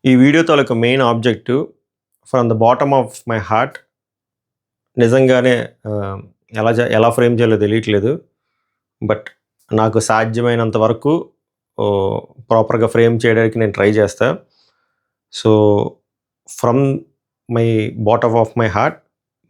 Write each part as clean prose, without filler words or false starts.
ఈ video taluka main objective from the bottom of my heart నిజంగానే ఎలా frame చేయాలో తెలియట్లేదు. బట్ నాకు సాధ్యమైనంత వరకు ప్రాపర్‌గా ఫ్రేమ్ చేయడానికి నేను ట్రై చేస్తా. So, from my bottom of my heart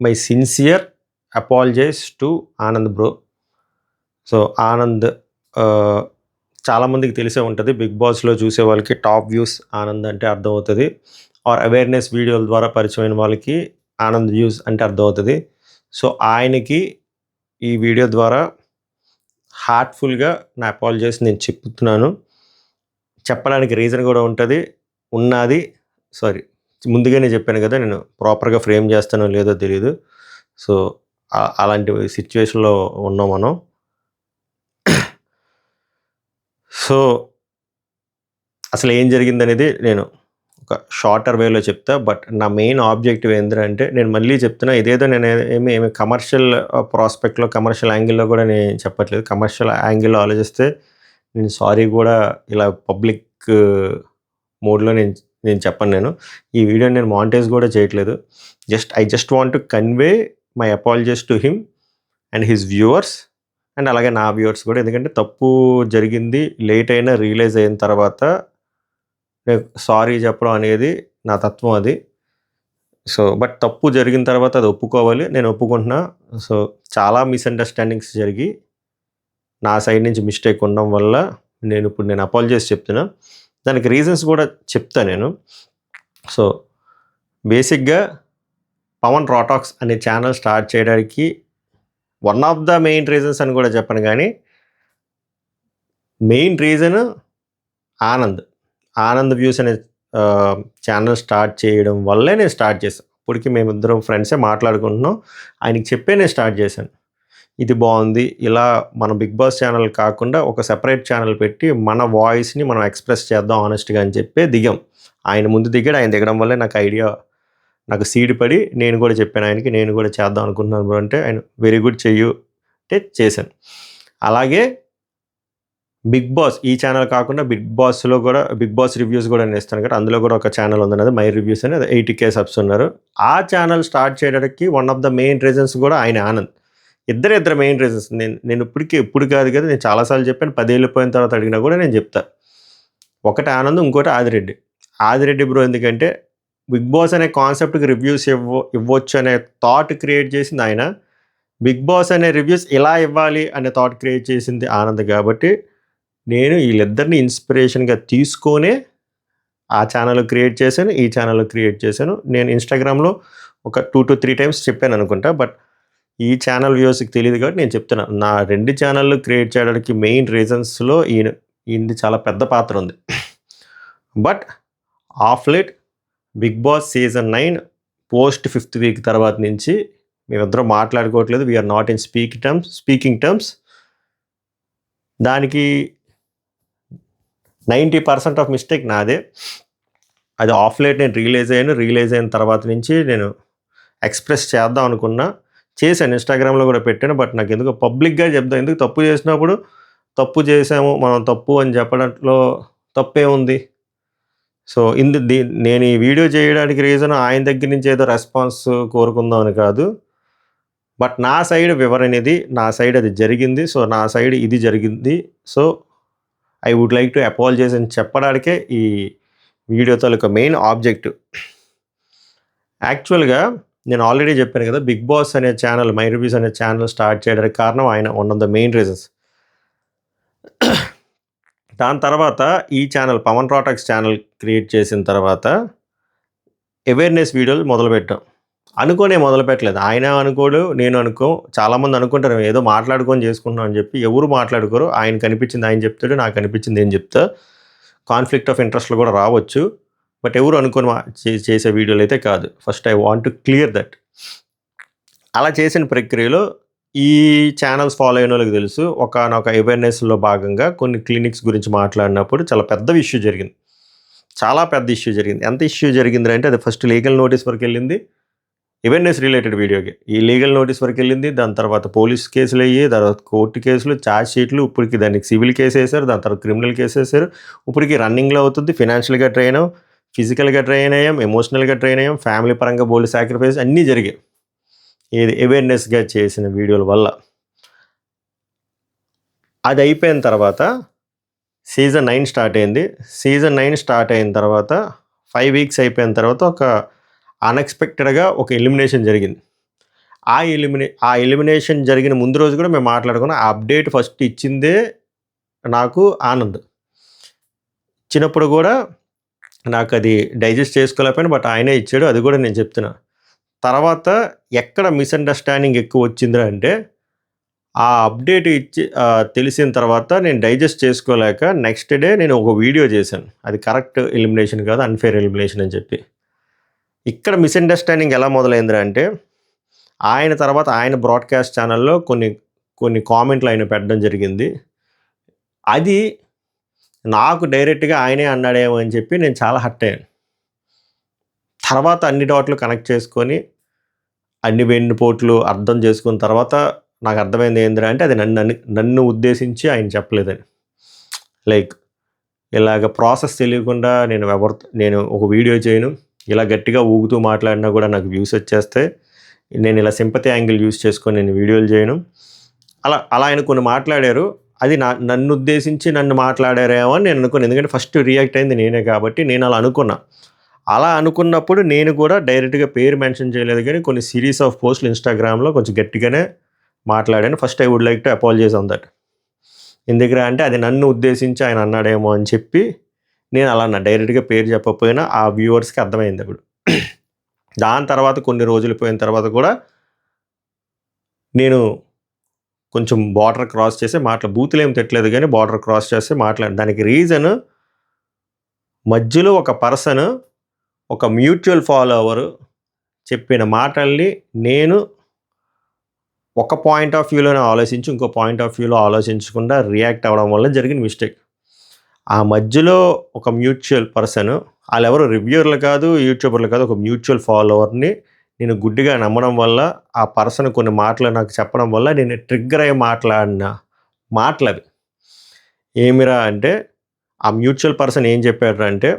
my sincere apologise to Anand bro. So, Anand చాలామందికి తెలిసే ఉంటది. 'బిగ్ బాస్'లో చూసే వాళ్ళకి టాప్ వ్యూస్ ఆనంద్ అంటే అర్థమవుతది. ఆర్ అవేర్‌నెస్ వీడియోల ద్వారా పరిచయమైన వాళ్ళకి ఆనంద్ వ్యూస్ అంటే అర్థమవుతది. సో, ఆయనకి ఈ వీడియో ద్వారా హార్ట్‌ఫుల్‌గా నా అపాలజైస్ నేను చెప్తున్నాను. చెప్పడానికి రీజన్ కూడా ఉంటది. ఉన్నాది. సారీ, ముందుగానే చెప్పాను కదా! నేను ప్రాపర్‌గా ఫ్రేమ్ చేస్తానో లేదో తెలీదు. సో, అలాంటి సిట్యుయేషన్‌లో ఉన్నాం మనం. సో, అసలేం జరిగిందనేది నేను ఒక షార్టర్ వేలో చెప్తా. బట్ నా మెయిన్ ఆబ్జెక్టివ్ ఏంటిదంటే, నేను మళ్ళీ చెప్తున్నా, ఇదేదో నేను ఏమి కమర్షియల్ ప్రాస్పెక్ట్‌లో, కమర్షియల్ యాంగిల్‌లో కూడా నేను చెప్పట్లేదు. కమర్షియల్ యాంగిల్‌లో ఆలోచిస్తే నేను సారీ కూడా ఇలా పబ్లిక్ మోడ్‌లో నేను చెప్పను నేను. ఈ వీడియోని నేను మానిటైజ్ కూడా చేయట్లేదు. I just want to convey my apologies to him and his viewers and అలాగే నా వ్యూవర్స్ కూడా. ఎందుకంటే తప్పు జరిగింది, లేట్ అయినా రియలైజ్ అయిన తర్వాత నేను సారీ చెప్పడం అనేది నా తత్వం అది. సో, బట్ తప్పు జరిగిన తర్వాత అది ఒప్పుకోవాలి. నేను ఒప్పుకుంటున్నా. సో, చాలా మిస్‌అండర్‌స్టాండింగ్స్ జరిగి నా సైడ్ నుంచి మిస్టేక్ ఉండడం వల్ల నేను అపాలజైస్ చెప్తున్నా. దానికి రీజన్స్ కూడా చెప్తా నేను. సో, బేసిక్‌గా పవన్ రాటాక్స్ అనే ఛానల్ స్టార్ట్ చేయడానికి one of the main reasons అని కూడా చెప్పను గానీ, మెయిన్ రీజన్ ఆనంద్ వ్యూస్ అనే ఛానల్ స్టార్ట్ చేయడం వల్లే నేను స్టార్ట్ చేశాను. ఇప్పటికి మేమిద్దరం ఫ్రెండ్సే మాట్లాడుకుంటున్నాం. ఆయనకి చెప్పే నేను స్టార్ట్ చేశాను. ఇది బాగుంది, ఇలా మన 'బిగ్ బాస్' ఛానల్ కాకుండా ఒక సెపరేట్ ఛానల్ పెట్టి మన వాయిస్‌ని మనం ఎక్స్‌ప్రెస్ చేద్దాం హానెస్ట్‌గా అని చెప్పి దిగాం. ఆయన ముందు దిగాడు. ఆయన దిగడం వల్లే నాకు సీడ్ పడి నేను కూడా చెప్పాను ఆయనకి, నేను కూడా చేద్దాం అనుకుంటున్నాను బ్రో అంటే, ఆయన వెరీ గుడ్ చెయ్యు అంటే చేశాను. అలాగే 'బిగ్ బాస్' ఈ ఛానల్ కాకుండా 'బిగ్ బాస్'లో కూడా 'బిగ్ బాస్' రివ్యూస్ కూడా నేను ఇస్తాను కదా! అందులో కూడా ఒక ఛానల్ ఉందన్నది 'మై రివ్యూస్' అని, అది 80K సబ్స్ ఉన్నారు. ఆ ఛానల్ స్టార్ట్ చేయడానికి one of the main reasons కూడా ఆయన ఆనంద్. ఇద్దరు మెయిన్ రీజన్స్. నేను ఇప్పుడు కాదు కదా! నేను చాలా సార్లు చెప్పాను. 10 ఏళ్ళు పోయిన తర్వాత అడిగినా కూడా నేను చెప్తా. ఒకటి ఆనంద్, ఇంకోటి ఆదిరెడ్డి. ఆదిరెడ్డి బ్రో ఎందుకంటే 'బిగ్ బాస్' అనే కాన్సెప్ట్‌కి రివ్యూస్ ఇవ్వచ్చు అనే థాట్ క్రియేట్ చేసింది ఆయన. 'బిగ్ బాస్' అనే రివ్యూస్ ఇలా ఇవ్వాలి అనే థాట్ క్రియేట్ చేసింది ఆనంద్ కాబట్టి, నేను వీళ్ళిద్దరిని ఇన్స్పిరేషన్‌గా తీసుకొనే ఆ ఛానల్ క్రియేట్ చేశాను. ఈ ఛానల్ క్రియేట్ చేశాను. నేను ఇన్‌స్టాగ్రామ్‌లో ఒక 2-3 టైమ్స్ చెప్పాను అనుకుంటా. బట్ ఈ ఛానల్ వ్యూవర్స్‌కి తెలీదు కాబట్టి నేను చెప్తున్నా. నా 2 ఛానల్‌లు క్రియేట్ చేయడానికి మెయిన్ రీజన్స్‌లో ఈయనది చాలా పెద్ద పాత్ర ఉంది. But of late 'big boss' season 9 post 5th week తర్వాత నుంచి మేమిద్దరం మాట్లాడుకోవట్లేదు. We are not in speaking terms. దానికి 90% ఆఫ్ మిస్టేక్ నాదే. అది ఆఫ్ లేట్ నేను రియలైజ్ అయిన తర్వాత నుంచి నేను ఎక్స్‌ప్రెస్ చేద్దాం అనుకున్నా. చేశాను. ఇన్‌స్టాగ్రామ్‌లో కూడా పెట్టాను. బట్ నాకెందుకో పబ్లిక్‌గా చెప్దాం. ఎందుకు తప్పు చేసినప్పుడు తప్పు చేశాము, మనం తప్పు అని చెప్పడంలో తప్పేముంది? సో, నేను ఈ వీడియో చేయడానికి రీజన్ ఆయన దగ్గర నుంచి ఏదో రెస్పాన్స్ కోరుకుందాం అని కాదు. బట్ నా సైడ్ వివరణది, నా సైడ్ అది జరిగింది. సో, నా సైడ్ ఇది జరిగింది. So, I would like to apologize అని చెప్పడానికే ఈ వీడియో తాలూకా మెయిన్ ఆబ్జెక్టివ్. యాక్చువల్‌గా నేను ఆల్రెడీ చెప్పాను కదా! 'బిగ్ బాస్' అనే ఛానల్, 'మై రివ్యూస్' అనే ఛానల్ స్టార్ట్ చేయడానికి కారణం ఆయన one of the main reasons. దాని తర్వాత ఈ ఛానల్, పవన్ రాటాక్స్ ఛానల్ క్రియేట్ చేసిన తర్వాత అవేర్‌నెస్ వీడియోలు మొదలుపెట్టాం. మొదలుపెట్టలేదు. ఆయన అనుకోడు, నేను అనుకో. చాలామంది అనుకుంటారు ఏదో మాట్లాడుకొని చేసుకుంటున్నాం అని చెప్పి. ఎవరు మాట్లాడుకోరు. ఆయనకు అనిపించింది ఆయన చెప్తాడు. నాకు అనిపించింది నేను చెప్తా. కాన్‌ఫ్లిక్ట్ ఆఫ్ ఇంట్రెస్ట్‌లు కూడా రావచ్చు. బట్ ఎవరు అనుకోని చేసే వీడియోలు అయితే కాదు. First I want to clear that. అలా చేసిన ప్రక్రియలో ఈ ఛానల్స్ ఫాలో అయిన వాళ్ళకి తెలుసు. ఒకానొక అవేర్‌నెస్‌లో భాగంగా కొన్ని క్లినిక్స్ గురించి మాట్లాడినప్పుడు చాలా పెద్ద ఇష్యూ జరిగింది. చాలా పెద్ద ఇష్యూ జరిగింది. ఎంత ఇష్యూ జరిగిందంటే అది ఫస్ట్ లీగల్ నోటీస్ వరకు వెళ్ళింది. అవేర్‌నెస్ రిలేటెడ్ వీడియోకి. ఈ లీగల్ నోటీస్ వరకు వెళ్ళింది. దాని తర్వాత పోలీస్ కేసులు అయ్యి, తర్వాత కోర్టు కేసులు, ఛార్జ్ షీట్లు, ఇప్పటికి దానికి సివిల్ కేసు వేశారు. దాని తర్వాత క్రిమినల్ కేసు వేశారు. ఇప్పటికి రన్నింగ్‌లో అవుతుంది. ఫినాన్షియల్‌గా డ్రైన్ ఫిజికల్‌గా డ్రైన్ అయ్యాం, ఎమోషనల్‌గా డ్రైన్ అయ్యాం, ఫ్యామిలీ పరంగా బోలెడు సాక్రిఫైస్ అన్నీ జరిగాయి. ఏది అవేర్‌నెస్‌గా చేసిన వీడియోల వల్ల. అది అయిపోయిన తర్వాత సీజన్ 9 స్టార్ట్ అయింది. సీజన్ 9 స్టార్ట్ అయిన తర్వాత 5 వీక్స్ అయిపోయిన తర్వాత ఒక అన్‌ఎక్స్‌పెక్టెడ్‌గా ఒక ఎలిమినేషన్ జరిగింది. ఆ ఎలిమినేషన్ జరిగిన ముందు రోజు కూడా మేము మాట్లాడుకున్నాం. ఆ అప్డేట్ ఫస్ట్ ఇచ్చిందే నాకు ఆనంద్. ఇచ్చినప్పుడు కూడా నాకది డైజెస్ట్ చేసుకోలేకపోయాను. బట్ ఆయనే ఇచ్చాడు. అది కూడా నేను చెప్తున్నా. తర్వాత ఎక్కడ మిస్‌అండర్‌స్టాండింగ్ ఎక్కువ వచ్చిందిరా అంటే, ఆ అప్డేట్ ఇచ్చి తెలిసిన తర్వాత నేను డైజెస్ట్ చేసుకోలేక నెక్స్ట్ డే నేను ఒక వీడియో చేశాను. అది కరెక్ట్ ఎలిమినేషన్ కాదు, అన్‌ఫెయిర్ ఎలిమినేషన్ అని చెప్పి. ఇక్కడ మిస్‌అండర్‌స్టాండింగ్ ఎలా మొదలైందిరా అంటే, ఆయన తర్వాత ఆయన బ్రాడ్‌కాస్ట్ ఛానెల్‌లో కొన్ని కామెంట్లు ఆయన పెట్టడం జరిగింది. అది నాకు డైరెక్ట్‌గా ఆయనే అన్నాడేమో అని చెప్పి నేను చాలా హర్ట్ అయ్యాను. తర్వాత అన్ని డాట్లు కనెక్ట్ చేసుకొని, అన్ని వెన్నుపోట్లు అర్థం చేసుకున్న తర్వాత నాకు అర్థమైంది ఏందిరా అంటే, అది నన్ను ఉద్దేశించి ఆయన చెప్పలేదని. లైక్ ఇలాగ ప్రాసెస్ తెలియకుండా నేను ఒక వీడియో చేయను. ఇలా గట్టిగా ఊగుతూ మాట్లాడినా కూడా నాకు వ్యూస్ వచ్చేస్తాయి. నేను ఇలా సింపతి యాంగిల్ యూజ్ చేసుకొని నేను వీడియోలు చేయను. అలా ఆయన కొన్ని మాట్లాడారు. అది నన్ను ఉద్దేశించి నన్ను మాట్లాడారేమో అని నేను అనుకున్నాను. ఎందుకంటే ఫస్ట్ రియాక్ట్ అయింది నేనే కాబట్టి నేను అలా అనుకున్నా. అలా అనుకున్నప్పుడు నేను కూడా డైరెక్ట్‌గా పేరు మెన్షన్ చేయలేదు కానీ కొన్ని సీరీస్ ఆఫ్ పోస్ట్‌లు ఇన్‌స్టాగ్రామ్‌లో కొంచెం గట్టిగానే మాట్లాడాను. First I would like to apologize on that. ఎందుకురా అంటే అది నన్ను ఉద్దేశించి ఆయన అన్నాడేమో అని చెప్పి నేను అలా అన్నా. డైరెక్ట్‌గా పేరు చెప్పకపోయినా ఆ వ్యూవర్స్‌కి అర్థమైంది అప్పుడు. దాని తర్వాత కొన్ని రోజులు పోయిన తర్వాత కూడా నేను కొంచెం బోర్డర్ క్రాస్ చేసి బూతులేమి తిట్టలేదు కానీ బోర్డర్ క్రాస్ చేసి మాట్లాడాను. దానికి రీజన్ మధ్యలో ఒక పర్సన్, ఒక మ్యూచువల్ ఫాలోవర్ చెప్పిన మాటల్ని నేను ఒక పాయింట్ ఆఫ్ వ్యూలోనే ఆలోచించి ఇంకో పాయింట్ ఆఫ్ వ్యూలో ఆలోచించకుండా రియాక్ట్ అవ్వడం వల్ల జరిగిన మిస్టేక్. ఆ మధ్యలో ఒక మ్యూచువల్ పర్సన్, ఆళ్ళెవరు రివ్యూవర్లు కాదు, యూట్యూబర్లు కాదు, ఒక మ్యూచువల్ ఫాలోవర్‌ని నేను గుడ్డిగా నమ్మడం వల్ల, ఆ పర్సన్ కొన్ని మాటలు నాకు చెప్పడం వల్ల నేను ట్రిగ్గర్ అయ్యి మాట్లాడిన మాటలవి. ఏమిరా అంటే, ఆ మ్యూచువల్ పర్సన్ ఏం చెప్పాడురా అంటే,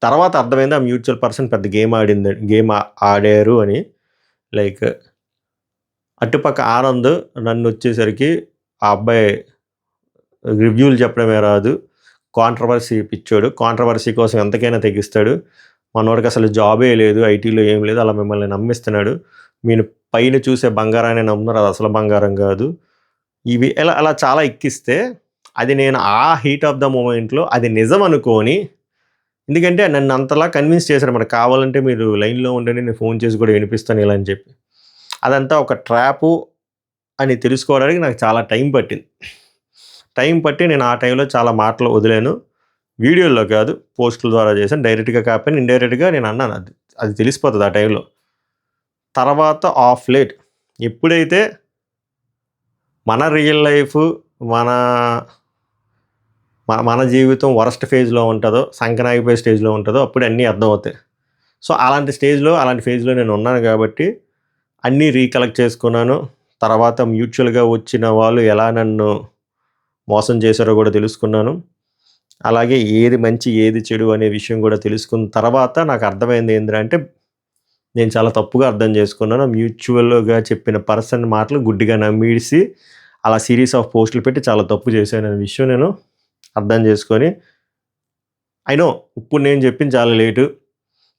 తర్వాత అర్థమైంది ఆ మ్యూచువల్ పర్సన్ పెద్ద గేమ్ ఆడారు అని. లైక్ అటుపక్క ఆనంద్ నన్నొచ్చేసరికి ఆ అబ్బాయి రివ్యూలు చెప్పడమే రాదు. కాంట్రవర్సీ పిచ్చోడు. కాంట్రవర్సీ కోసం ఎంతకైనా తెగిస్తాడు. మనోడికి అసలు జాబే లేదు. ఐటీలో ఏం లేదు. అలా మిమ్మల్ని నమ్మిస్తున్నాడు. మీరు పైన చూసే బంగారాన్ని నమ్ముతున్నారు. అది అసలు బంగారం కాదు. ఇవి అలా చాలా ఎక్కిస్తే అది నేను ఆ హీట్ ఆఫ్ ద మూమెంట్‌లో అది నిజం అనుకోని, ఎందుకంటే నన్ను అంతలా కన్విన్స్ చేశారు. మరి కావాలంటే మీరు లైన్‌లో ఉండండి. నేను ఫోన్ చేసి కూడా వినిపిస్తాను ఇలా అని చెప్పి. అదంతా ఒక ట్రాపు అని తెలుసుకోవడానికి నాకు చాలా టైం పట్టింది. టైం పట్టి నేను ఆ టైంలో చాలా మాటలు వదిలాను. వీడియోల్లో కాదు, పోస్టుల ద్వారా చేశాను. డైరెక్ట్‌గా కాకపోయినా ఇండైరెక్ట్‌గా నేను అన్నాను. అది తెలిసిపోతది ఆ టైంలో. తర్వాత ఆఫ్ లేట్ ఎప్పుడైతే మన రియల్ లైఫ్, మన మన జీవితం వరస్ట్ ఫేజ్‌లో ఉంటదో, సంకనాగిపోయే స్టేజ్‌లో ఉంటదో అప్పుడు అన్నీ అర్థమవుతాయి. సో, అలాంటి ఫేజ్‌లో నేను ఉన్నాను కాబట్టి అన్నీ రీకలెక్ట్ చేసుకున్నాను. తర్వాత మ్యూచువల్‌గా వచ్చిన వాళ్ళు ఎలా నన్ను మోసం చేశారో కూడా తెలుసుకున్నాను. అలాగే ఏది మంచి, ఏది చెడు అనే విషయం కూడా తెలుసుకున్న తర్వాత నాకు అర్థమైంది ఏందిరా అంటే, నేను చాలా తప్పుగా అర్థం చేసుకున్నాను. మ్యూచువల్‌గా చెప్పిన పర్సన్ మాటలు గుడ్డిగా నమ్మేసి, అలా సీరీస్ ఆఫ్ పోస్టులు పెట్టి చాలా తప్పు చేశాననే విషయం నేను అర్థం చేసుకొని, ఐ నో ఇప్పుడు నేను చెప్పింది చాలా లేటు.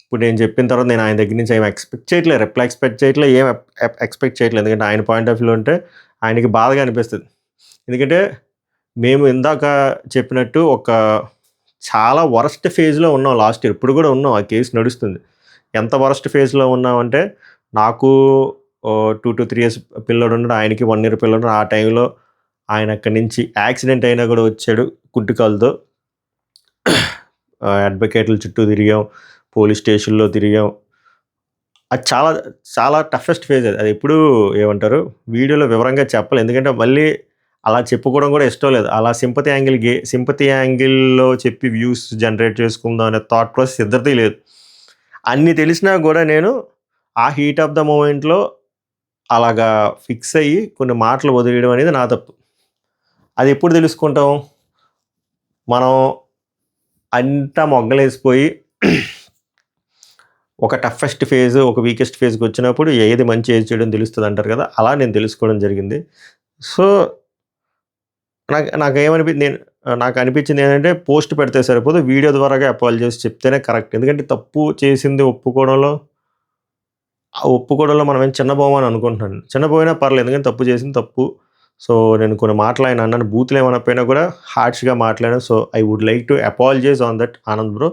ఇప్పుడు నేను చెప్పిన తర్వాత నేను ఆయన దగ్గర నుంచి ఏమి ఎక్స్‌పెక్ట్ చేయట్లేదు. రిప్లై ఎక్స్‌పెక్ట్ చేయట్లేదు. ఏం ఎక్స్‌పెక్ట్ చేయట్లేదు. ఎందుకంటే ఆయన పాయింట్ ఆఫ్ వ్యూలో ఉంటే ఆయనకి బాధగా అనిపిస్తది. ఎందుకంటే మేము ఇందాక చెప్పినట్టు ఒక చాలా వరస్ట్ ఫేజ్‌లో ఉన్నాం లాస్ట్ ఇయర్. ఇప్పుడు కూడా ఉన్నాం. ఆ కేస్ నడుస్తుంది. ఎంత వరస్ట్ ఫేజ్‌లో ఉన్నామంటే నాకు 2-3 ఇయర్స్ పిల్లోడున్నాడు. ఆయనకి 1 ఇయర్ పిల్లోడున్నాడు. ఆ టైంలో ఆయన అక్కడి నుంచి యాక్సిడెంట్ అయినా కూడా వచ్చాడు కుంటుకాలుతో. అడ్వకేట్‌ల చుట్టూ తిరిగాం. పోలీస్ స్టేషన్‌లో తిరిగాం. అది చాలా చాలా టఫెస్ట్ ఫేజ్ అది. అది ఎప్పుడూ ఏమంటారు వీడియోలో వివరంగా చెప్పలేను. ఎందుకంటే మళ్ళీ అలా చెప్పుకోవడం కూడా ఇష్టం లేదు. అలా సింపతి యాంగిల్‌లో చెప్పి వ్యూస్ జనరేట్ చేసుకుందాం అనే థాట్ ప్రాసెస్ ఇద్దరిది లేదు. అన్నీ తెలిసినా కూడా నేను ఆ హీట్ ఆఫ్ ద మూమెంట్‌లో అలాగా ఫిక్స్ అయ్యి కొన్ని మాటలు వదిలేయడం అనేది నా తప్పు. అది ఎప్పుడు తెలుసుకుంటాం? మనం అంతా మొగ్గలేసిపోయి ఒక టఫెస్ట్ ఫేజ్, ఒక వీకెస్ట్ ఫేజ్‌కి వచ్చినప్పుడు ఏది మంచి, ఏది చెడు అని తెలుస్తది అంటారు కదా! అలా నేను తెలుసుకోవడం జరిగింది. సో, నాకు అనిపించింది ఏంటంటే పోస్ట్ పెడితే సరిపోదు. వీడియో ద్వారాగా అపాలజీస్ చెప్తేనే కరెక్ట్. ఎందుకంటే తప్పు చేసింది ఒప్పుకోవడంలో మనం ఏం చిన్నబోమని అనుకుంటున్నాను. చిన్నబోయినా పర్లేదు. ఎందుకంటే తప్పు చేసింది తప్పు. సో, నేను కొన్ని మాటలు ఆయన అన్నాను. బూతులు ఏమనకపోయినా కూడా హార్ష్‌గా మాట్లాడాను. So, I would like to apologize on that Anand bro.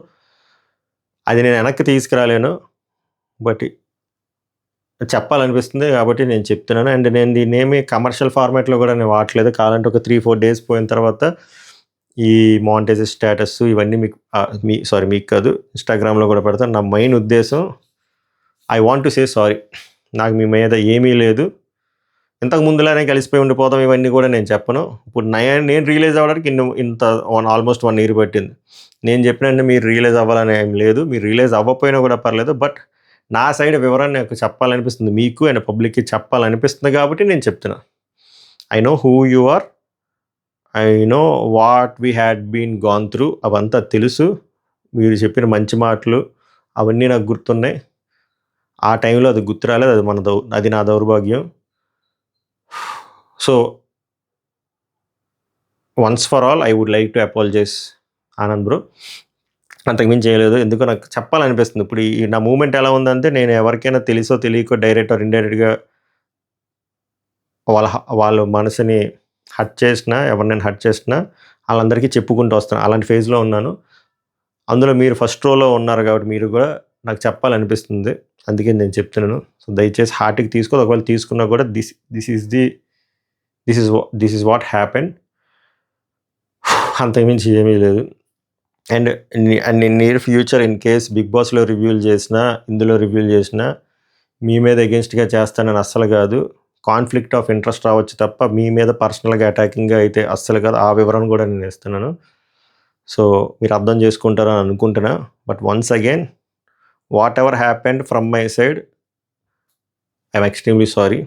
అది నేను వెనక్కి తీసుకురాలేను. బట్ చెప్పాలనిపిస్తుంది కాబట్టి నేను చెప్తున్నాను. అండ్ నేను దీన్నేమి కమర్షియల్ ఫార్మాట్‌లో కూడా నేను వాడట్లేదు. కావాలంటే ఒక 3, 4 డేస్ పోయిన తర్వాత ఈ మానిటైజేషన్ స్టేటస్ ఇవన్నీ మీకు కాదు, ఇన్‌స్టాగ్రామ్‌లో కూడా పెడతాను. నా మెయిన్ ఉద్దేశం I want to say sorry. నాకు మీ మీద ఏమీ లేదు. ఇంతకు ముందులానే కలిసిపోయి ఉండిపోదాం ఇవన్నీ కూడా నేను చెప్పను. ఇప్పుడు నేను రియలైజ్ అవ్వడానికి ఆల్మోస్ట్ 1 ఇయర్ పట్టింది. నేను చెప్పినట్టు మీరు రియలైజ్ అవ్వాలని ఏం లేదు. మీరు రియలైజ్ అవ్వకపోయినా కూడా పర్లేదు. బట్ నా సైడ్ వివరాన్ని నాకు చెప్పాలనిపిస్తుంది. మీకు అండ్ పబ్లిక్‌కి చెప్పాలనిపిస్తుంది కాబట్టి నేను చెప్తున్నా. I know who you are. I know what we had been gone through. అవంతా తెలుసు. మీరు చెప్పిన మంచి మాటలు అవన్నీ నాకు గుర్తున్నాయి. ఆ టైంలో అది గుర్తు రాలేదు. అది నా దౌర్భాగ్యం. So, once for all I would like to apologize Anand bro. అంతకుమించి చేయలేదు. ఎందుకో నాకు చెప్పాలనిపిస్తుంది. ఇప్పుడు నా మూవ్‌మెంట్ ఎలా ఉందంటే నేను ఎవరికైనా తెలుసో తెలియకో డైరెక్ట్ ఆర్ ఇండైరెక్ట్‌గా వాళ్ళ మనసుని హర్ట్ చేసినా, ఎవరినైనా హర్ట్ చేసినా ఆళ్ళందరికీ చెప్పుకుంటూ వస్తాను. అలాంటి ఫేజ్‌లో ఉన్నాను. అందులో మీరు ఫస్ట్ రోలో ఉన్నారు కాబట్టి మీరు కూడా నాకు చెప్పాలనిపిస్తుంది. అందుకే నేను చెప్తున్నాను. సో, దయచేసి హార్ట్‌కి తీసుకోవద్దు. ఒకవేళ తీసుకున్నా కూడా దిస్ ఈజ్ వాట్ హ్యాపెండ్. అంతకుమించి ఏమీ లేదు. And in near future in case big బాస్‌లో రివ్యూలు చేసినా, ఇందులో రివ్యూలు చేసినా మీ మీద ఎగెయిన్స్ట్‌గా చేస్తానని అస్సలు కాదు. కాన్‌ఫ్లిక్ట్ ఆఫ్ ఇంట్రెస్ట్ రావచ్చు తప్ప మీ మీద పర్సనల్‌గా అటాకింగ్‌గా అయితే అస్సలు కాదు. ఆ వివరణ కూడా నేను ఇస్తున్నాను. సో, మీరు అర్థం చేసుకుంటారని అనుకుంటున్నా. But once again whatever happened from my side I'm extremely sorry.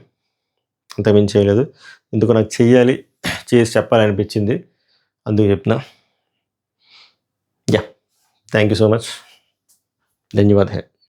అంతకుమించి ఏం లేదు. ఎందుకో నాకు చేసి చెప్పాలనిపించింది. అందుకు చెప్తున్నా. Yeah! Thank you so much. ధన్యవాద్ హై.